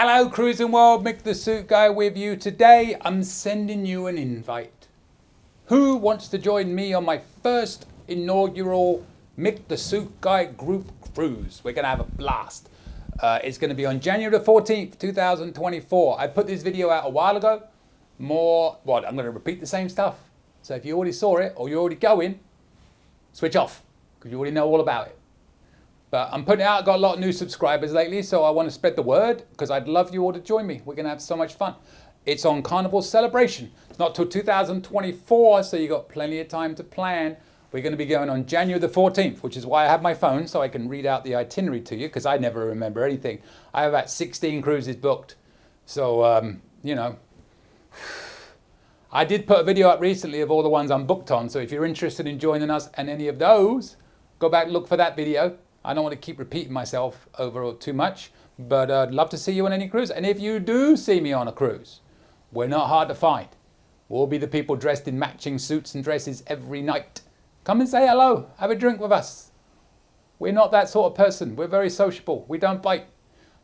Hello Cruising World, Mick the Suit Guy with you. Today I'm sending you an invite. Who wants to join me on my first inaugural Mick the Suit Guy group cruise? We're going to have a blast. It's going to be on January the 14th, 2024. I put this video out a while ago. I'm going to repeat the same stuff. So if you already saw it or you're already going, switch off because you already know all about it. But I'm putting it out, I've got a lot of new subscribers lately, so I want to spread the word because I'd love you all to join me. We're going to have so much fun. It's on Carnival Celebration. It's not till 2024, so you've got plenty of time to plan. We're going to be going on January the 14th, which is why I have my phone so I can read out the itinerary to you because I never remember anything. I have about 16 cruises booked. So, you know, I did put a video up recently of all the ones I'm booked on. So if you're interested in joining us and any of those, go back and look for that video. I don't want to keep repeating myself over too much, but I'd love to see you on any cruise. And if you do see me on a cruise, we're not hard to find. We'll be the people dressed in matching suits and dresses every night. Come and say hello, have a drink with us. We're not that sort of person. We're very sociable. We don't bite.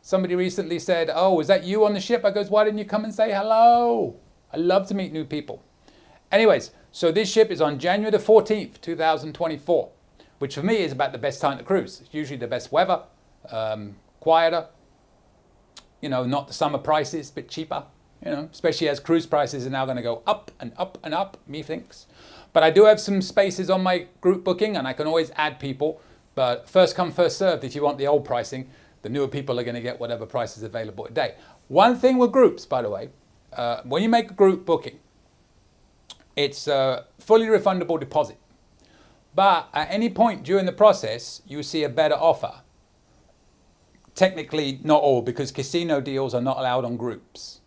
Somebody recently said, oh, is that you on the ship? I goes, why didn't you come and say hello? I love to meet new people. Anyways, so this ship is on January the 14th, 2024. Which for me is about the best time to cruise. It's usually the best weather, quieter, you know, not the summer prices, a bit cheaper, you know, especially as cruise prices are now going to go up and up and up, methinks. But I do have some spaces on my group booking and I can always add people, but first come, first served. If you want the old pricing, the newer people are going to get whatever price is available today. One thing with groups, by the way, when you make a group booking, it's a fully refundable deposit. But at any point during the process, you see a better offer. Technically, not all, because casino deals are not allowed on groups.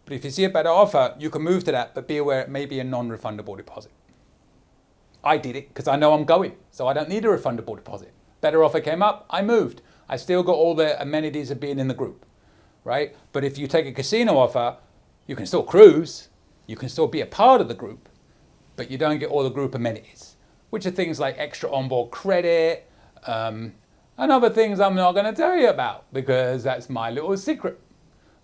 But if you see a better offer, you can move to that, but be aware it may be a non-refundable deposit. I did it because I know I'm going, so I don't need a refundable deposit. Better offer came up, I moved. I still got all the amenities of being in the group, right? But if you take a casino offer, you can still cruise, you can still be a part of the group, but you don't get all the group amenities, which are things like extra onboard credit, and other things I'm not going to tell you about because that's my little secret.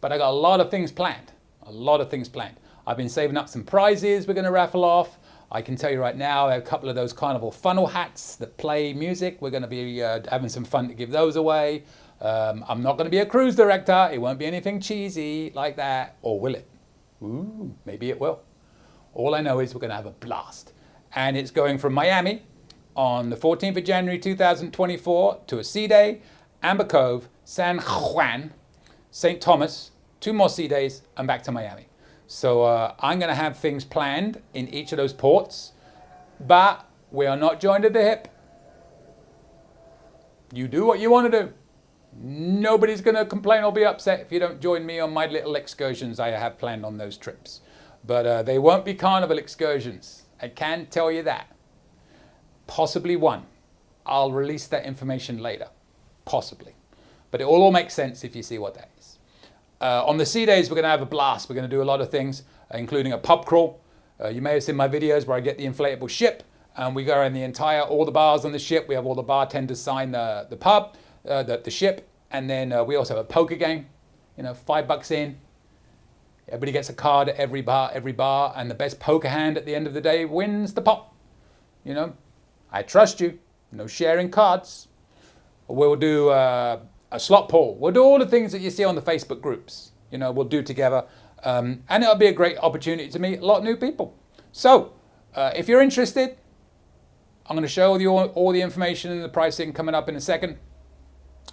But I got a lot of things planned, I've been saving up some prizes we're going to raffle off. I can tell you right now, I have a couple of those Carnival funnel hats that play music. We're going to be having some fun to give those away. I'm not going to be a cruise director. It won't be anything cheesy like that, or will it? Ooh, maybe it will. All I know is we're going to have a blast. And it's going from Miami on the 14th of January 2024 to a sea day, Amber Cove, San Juan, St. Thomas, 2 more sea days, and back to Miami. So I'm going to have things planned in each of those ports, but we are not joined at the hip. You do what you want to do. Nobody's going to complain or be upset if you don't join me on my little excursions I have planned on those trips. But they won't be carnival excursions. I can tell you that. Possibly one. I'll release that information later. Possibly. But it will all make sense if you see what that is. On the sea days, we're going to have a blast. We're going to do a lot of things, including a pub crawl. You may have seen my videos where I get the inflatable ship and we go around all the bars on the ship. We have all the bartenders sign the pub, the ship. And then we also have a poker game, you know, $5 in. Everybody gets a card at every bar, and the best poker hand at the end of the day wins the pot. You know, I trust you. No sharing cards. We'll do a slot pool. We'll do all the things that you see on the Facebook groups. You know, we'll do together. And it'll be a great opportunity to meet a lot of new people. So, if you're interested, I'm going to show you all the information and the pricing coming up in a second.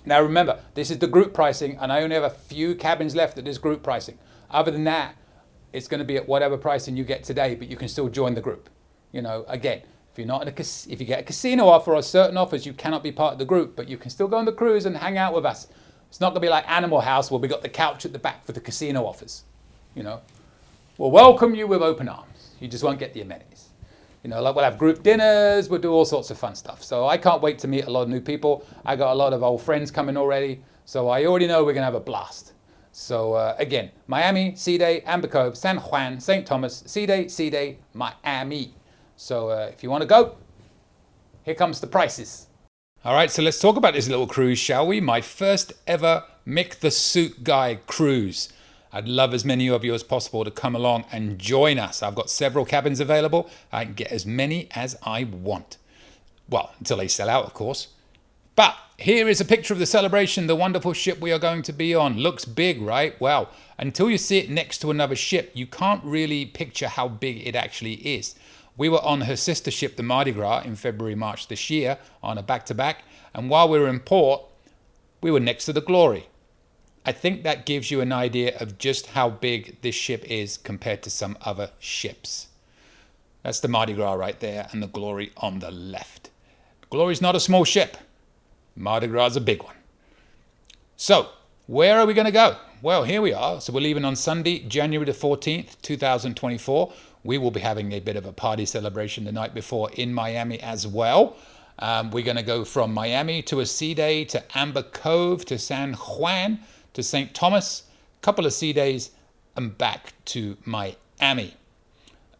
Now remember, this is the group pricing, and I only have a few cabins left at this group pricing. Other than that, it's going to be at whatever pricing you get today, but you can still join the group. You know, again, if you get a casino offer or certain offers, you cannot be part of the group, but you can still go on the cruise and hang out with us. It's not going to be like Animal House where we got the couch at the back for the casino offers. You know, we'll welcome you with open arms. You just won't get the amenities. You know, like we'll have group dinners, we'll do all sorts of fun stuff. So I can't wait to meet a lot of new people. I got a lot of old friends coming already, so I already know we're going to have a blast. So again, Miami, Sea Day, Amber Cove, San Juan, St. Thomas, Sea Day, Miami. So if you want to go, here comes the prices. All right, so let's talk about this little cruise, shall we? My first ever Mick the Suit Guy cruise. I'd love as many of you as possible to come along and join us. I've got several cabins available. I can get as many as I want. Well, until they sell out, of course. But here is a picture of the Celebration, the wonderful ship we are going to be on. Looks big, right? Well, until you see it next to another ship, you can't really picture how big it actually is. We were on her sister ship, the Mardi Gras, in February, March this year on a back-to-back. And while we were in port, we were next to the Glory. I think that gives you an idea of just how big this ship is compared to some other ships. That's the Mardi Gras right there and the Glory on the left. The Glory's not a small ship. Mardi Gras is a big one. So, where are we going to go? Well, here we are. So we're leaving on Sunday, January the 14th, 2024. We will be having a bit of a party celebration the night before in Miami as well. We're going to go from Miami to a sea day to Amber Cove to San Juan to St. Thomas, a couple of sea days, and back to Miami.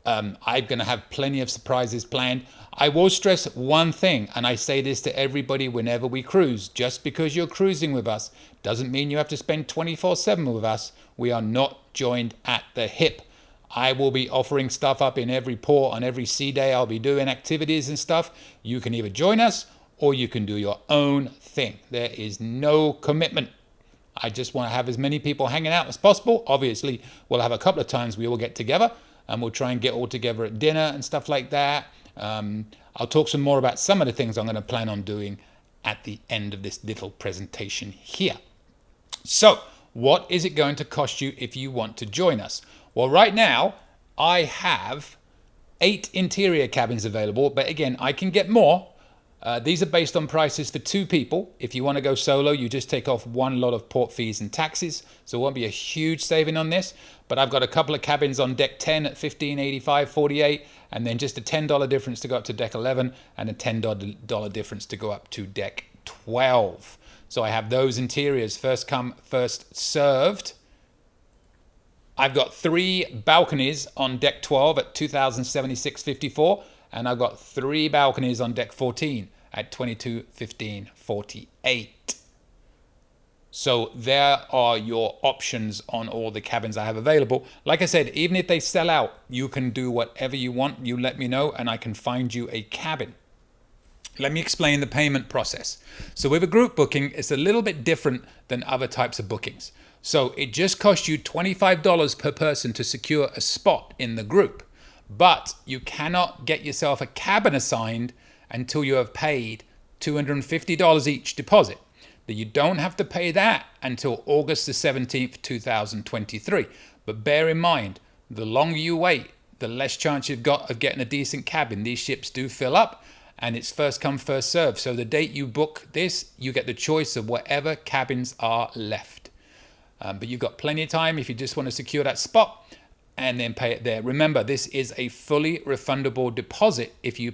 I'm going to have plenty of surprises planned. I will stress one thing, and I say this to everybody whenever we cruise. Just because you're cruising with us doesn't mean you have to spend 24/7 with us. We are not joined at the hip. I will be offering stuff up in every port on every sea day. I'll be doing activities and stuff. You can either join us or you can do your own thing. There is no commitment. I just want to have as many people hanging out as possible. Obviously, we'll have a couple of times we all get together and we'll try and get all together at dinner and stuff like that. I'll talk some more about some of the things I'm going to plan on doing at the end of this little presentation here. So, what is it going to cost you if you want to join us? Well, right now, I have 8 interior cabins available, but again, I can get more. These are based on prices for 2 people. If you want to go solo, you just take off one lot of port fees and taxes, so it won't be a huge saving on this. But I've got a couple of cabins on deck 10 at $15.85.48, and then just a $10 difference to go up to deck 11, and a $10 difference to go up to deck 12. So I have those interiors, first come, first served. I've got 3 balconies on deck 12 at $2,076.54, and I've got 3 balconies on deck 14 at $22.15.48. So there are your options on all the cabins I have available. Like I said, even if they sell out, you can do whatever you want. You let me know and I can find you a cabin. Let me explain the payment process. So with a group booking, it's a little bit different than other types of bookings. So it just costs you $25 per person to secure a spot in the group. But you cannot get yourself a cabin assigned until you have paid $250 each deposit. That you don't have to pay that until August the 17th, 2023. But bear in mind, the longer you wait, the less chance you've got of getting a decent cabin. These ships do fill up and it's first come, first served. So the date you book this, you get the choice of whatever cabins are left. But you've got plenty of time if you just want to secure that spot and then pay it there. Remember, this is a fully refundable deposit if you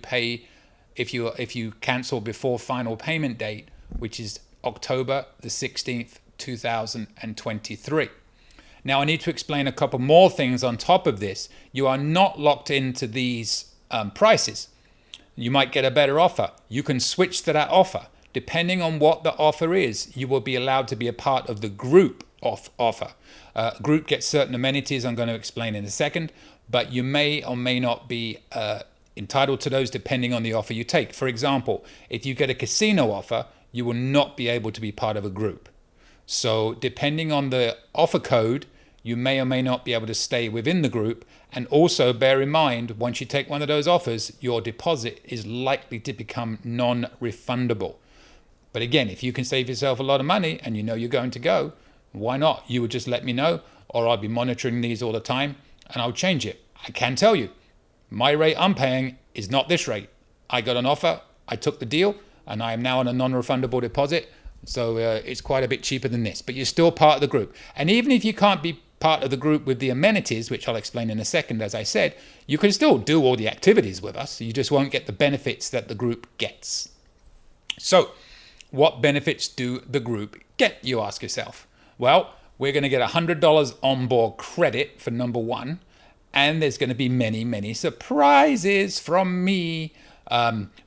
cancel before final payment date, which is October the 16th, 2023. Now I need to explain a couple more things on top of this. You are not locked into these prices. You might get a better offer. You can switch to that offer. Depending on what the offer is, you will be allowed to be a part of the group offer. Group gets certain amenities I'm going to explain in a second, but you may or may not be entitled to those depending on the offer you take. For example, if you get a casino offer, you will not be able to be part of a group. So depending on the offer code, you may or may not be able to stay within the group. And also bear in mind, once you take one of those offers, your deposit is likely to become non-refundable. But again, if you can save yourself a lot of money and you know you're going to go, why not? You would just let me know, or I'll be monitoring these all the time and I'll change it. I can tell you, my rate I'm paying is not this rate. I got an offer, I took the deal, and I am now on a non-refundable deposit. So it's quite a bit cheaper than this, but you're still part of the group. And even if you can't be part of the group with the amenities, which I'll explain in a second, as I said, you can still do all the activities with us. You just won't get the benefits that the group gets. So what benefits do the group get, you ask yourself? Well, we're going to get $100 onboard credit for number 1. And there's going to be many, many surprises from me.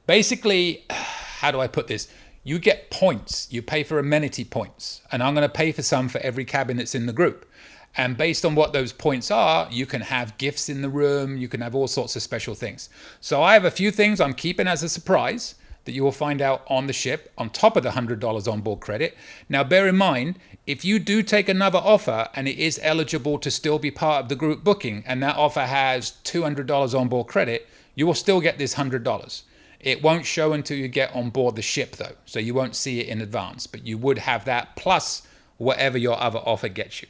Basically, how do I put this? you get points. You pay for amenity points. And I'm going to pay for some for every cabin that's in the group. And based on what those points are, you can have gifts in the room. You can have all sorts of special things. So I have a few things I'm keeping as a surprise that you will find out on the ship on top of the $100 onboard credit. Now, bear in mind, if you do take another offer and it is eligible to still be part of the group booking, and that offer has $200 onboard credit, you will still get this $100. It won't show until you get on board the ship though, so you won't see it in advance, but you would have that plus whatever your other offer gets you.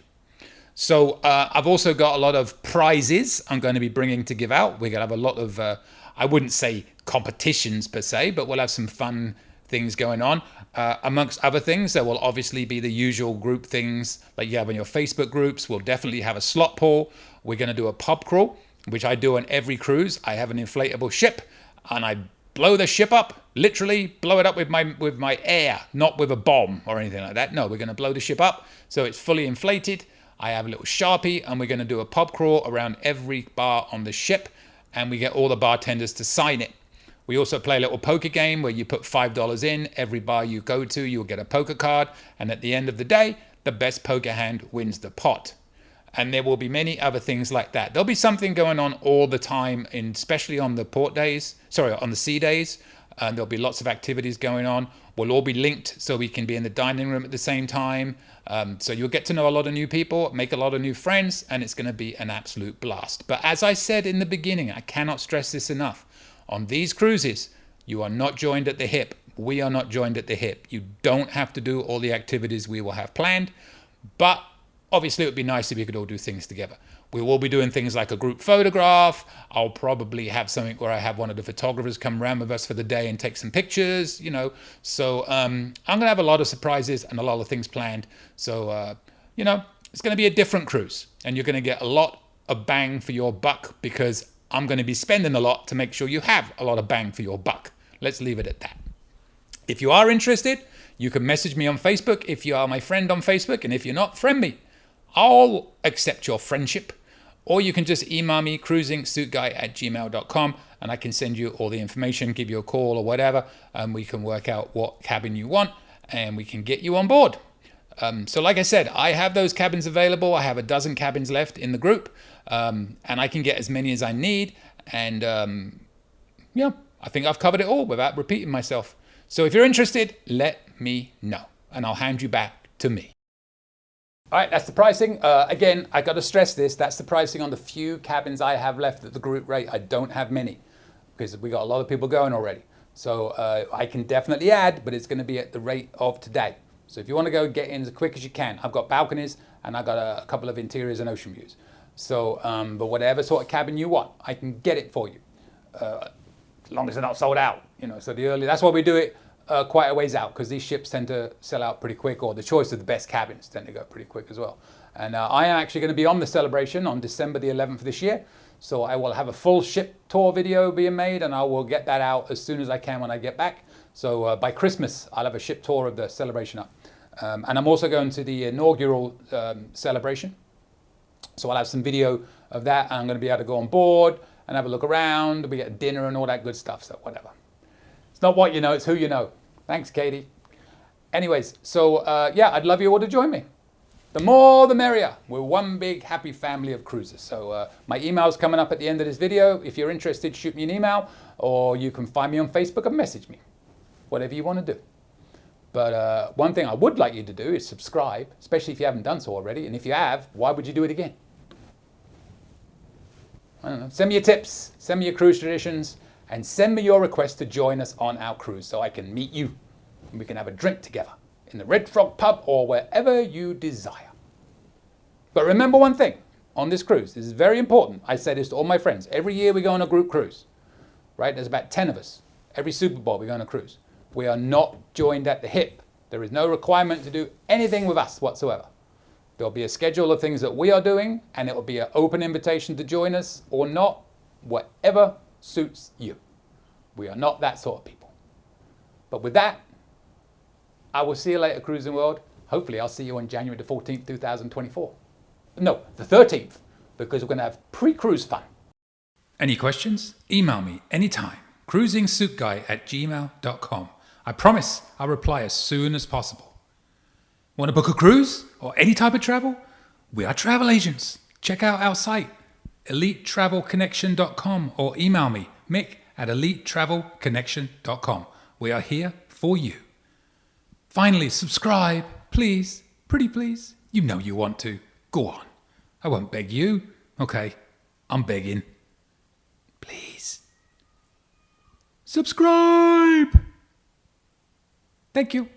So I've also got a lot of prizes I'm going to be bringing to give out. We're going to have a lot of, I wouldn't say competitions per se, but we'll have some fun things going on. Amongst other things, there will obviously be the usual group things like you have in your Facebook groups. We'll definitely have a slot pool. We're going to do a pub crawl, which I do on every cruise. I have an inflatable ship and I blow the ship up, literally blow it up with my air, not with a bomb or anything like that. No, we're going to blow the ship up so it's fully inflated. I have a little Sharpie and we're going to do a pub crawl around every bar on the ship and we get all the bartenders to sign it. We also play a little poker game where you put $5 in. Every bar you go to, you'll get a poker card. And at the end of the day, the best poker hand wins the pot. And there will be many other things like that. There'll be something going on all the time, especially on the on the sea days. And there'll be lots of activities going on. We'll all be linked so we can be in the dining room at the same time. So you'll get to know a lot of new people, make a lot of new friends, and it's going to be an absolute blast. But as I said in the beginning, I cannot stress this enough. On these cruises, you are not joined at the hip. We are not joined at the hip. You don't have to do all the activities we will have planned, but obviously it would be nice if you could all do things together. We will be doing things like a group photograph. I'll probably have something where I have one of the photographers come around with us for the day and take some pictures, So I'm going to have a lot of surprises and a lot of things planned. So, it's going to be a different cruise and you're going to get a lot of bang for your buck because I'm going to be spending a lot to make sure you have a lot of bang for your buck. Let's leave it at that. If you are interested, you can message me on Facebook if you are my friend on Facebook. And if you're not, friend me. I'll accept your friendship. Or you can just email me, cruisingsuitguy@gmail.com, and I can send you all the information, give you a call or whatever, and we can work out what cabin you want, and we can get you on board. So like I said, I have those cabins available. I have a dozen cabins left in the group, and I can get as many as I need. And I think I've covered it all without repeating myself. So if you're interested, let me know, and I'll hand you back to me. All right, that's the pricing. Again, I got to stress this. That's the pricing on the few cabins I have left at the group rate. I don't have many because we got a lot of people going already. So I can definitely add, but it's going to be at the rate of today. So if you want to go get in as quick as you can, I've got balconies and I've got a couple of interiors and ocean views. So, but whatever sort of cabin you want, I can get it for you, as long as they're not sold out. So that's why we do it. Quite a ways out because these ships tend to sell out pretty quick, or the choice of the best cabins tend to go pretty quick as well. And I am actually going to be on the celebration on December the 11th this year. So I will have a full ship tour video being made and I will get that out as soon as I can when I get back. So by Christmas, I'll have a ship tour of the celebration up. And I'm also going to the inaugural celebration. So I'll have some video of that. And I'm going to be able to go on board and have a look around. We get dinner and all that good stuff. So whatever. It's not what you know, it's who you know. Thanks, Katie. Anyways, so I'd love you all to join me. The more, the merrier. We're one big happy family of cruisers. So my email's coming up at the end of this video. If you're interested, shoot me an email, or you can find me on Facebook and message me. Whatever you want to do. But one thing I would like you to do is subscribe, especially if you haven't done so already. And if you have, why would you do it again? I don't know. Send me your tips, send me your cruise traditions, and send me your request to join us on our cruise so I can meet you and we can have a drink together in the Red Frog pub or wherever you desire. But remember one thing on this cruise, this is very important. I say this to all my friends. Every year we go on a group cruise, right? There's about 10 of us. Every Super Bowl we go on a cruise. We are not joined at the hip. There is no requirement to do anything with us whatsoever. There'll be a schedule of things that we are doing and it will be an open invitation to join us or not, whatever suits you. We are not that sort of people. But with that, I will see you later, Cruising World. Hopefully I'll see you on January the 14th, 2024. No, the 13th, because we're going to have pre-cruise fun. Any questions? Email me anytime. cruisingsuitguy@gmail.com. I promise I'll reply as soon as possible. Want to book a cruise or any type of travel? We are travel agents. Check out our site, elitetravelconnection.com, or email me, mick@elitetravelconnection.com. We are here for you. Finally, subscribe, please. Pretty please. You know you want to. Go on. I won't beg you. Okay, I'm begging. Please. Subscribe. Thank you.